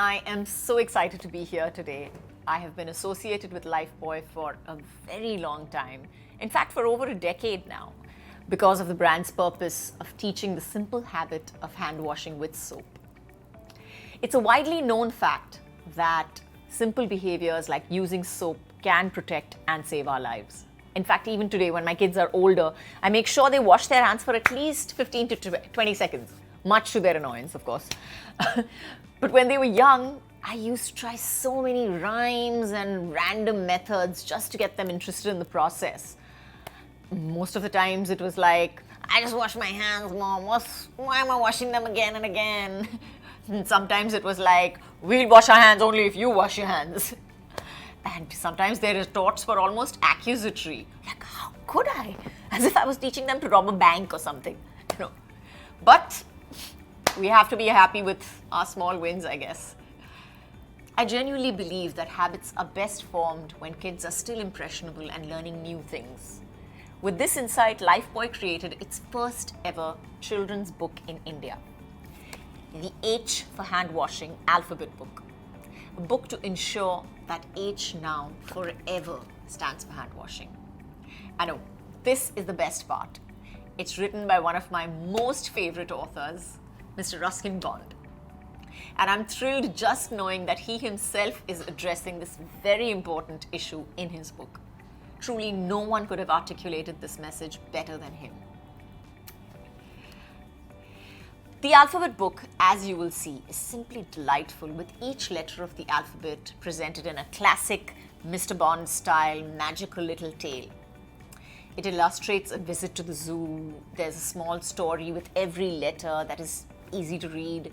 I am so excited to be here today. I have been associated with Lifebuoy for a very long time, in fact for over a decade now, because of the brand's purpose of teaching the simple habit of hand washing with soap. It's a widely known fact that simple behaviors like using soap can protect and save our lives. In fact, even today when my kids are older, I make sure they wash their hands for at least 15 to 20 seconds, much to their annoyance, of course. But when they were young, I used to try so many rhymes and random methods just to get them interested in the process. Most of the times it was like, I just wash my hands, Mom. Why am I washing them again and again? And sometimes it was like, we'll wash our hands only if you wash your hands. And sometimes their retorts were almost accusatory. Like, how could I? As if I was teaching them to rob a bank or something. But we have to be happy with our small wins, I guess. I genuinely believe that habits are best formed when kids are still impressionable and learning new things. With this insight, Lifebuoy created its first ever children's book in India. The H for Hand Washing alphabet book. A book to ensure that H now forever stands for hand washing. I know, this is the best part. It's written by one of my most favorite authors, Mr. Ruskin Bond. And I'm thrilled just knowing that he himself is addressing this very important issue in his book. Truly, no one could have articulated this message better than him. The alphabet book, as you will see, is simply delightful, with each letter of the alphabet presented in a classic Mr. Bond style magical little tale. It illustrates a visit to the zoo. There's a small story with every letter that is easy to read,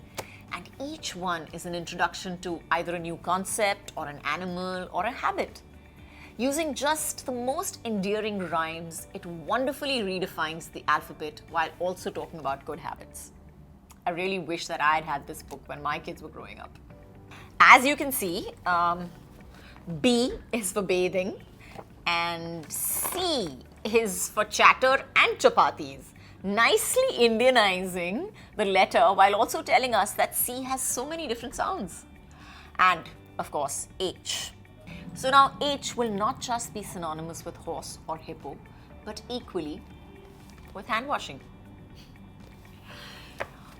and each one is an introduction to either a new concept or an animal or a habit. Using just the most endearing rhymes, it wonderfully redefines the alphabet while also talking about good habits. I really wish that I had had this book when my kids were growing up. As you can see, B is for bathing and C is for chatter and chapatis, nicely Indianizing the letter while also telling us that C has so many different sounds. And of course, H. So now H will not just be synonymous with horse or hippo, but equally with hand washing.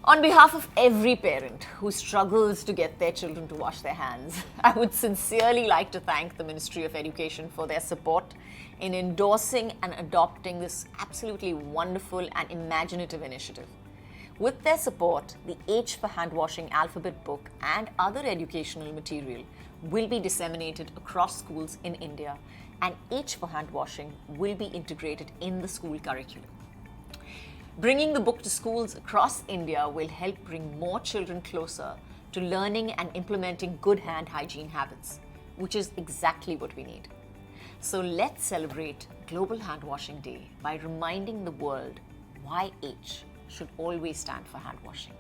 On behalf of every parent who struggles to get their children to wash their hands, I would sincerely like to thank the Ministry of Education for their support in endorsing and adopting this absolutely wonderful and imaginative initiative. With their support, the H for Hand Washing alphabet book and other educational material will be disseminated across schools in India, and H for Hand Washing will be integrated in the school curriculum. Bringing the book to schools across India will help bring more children closer to learning and implementing good hand hygiene habits, which is exactly what we need. So let's celebrate Global Hand Washing Day by reminding the world why H should always stand for hand washing.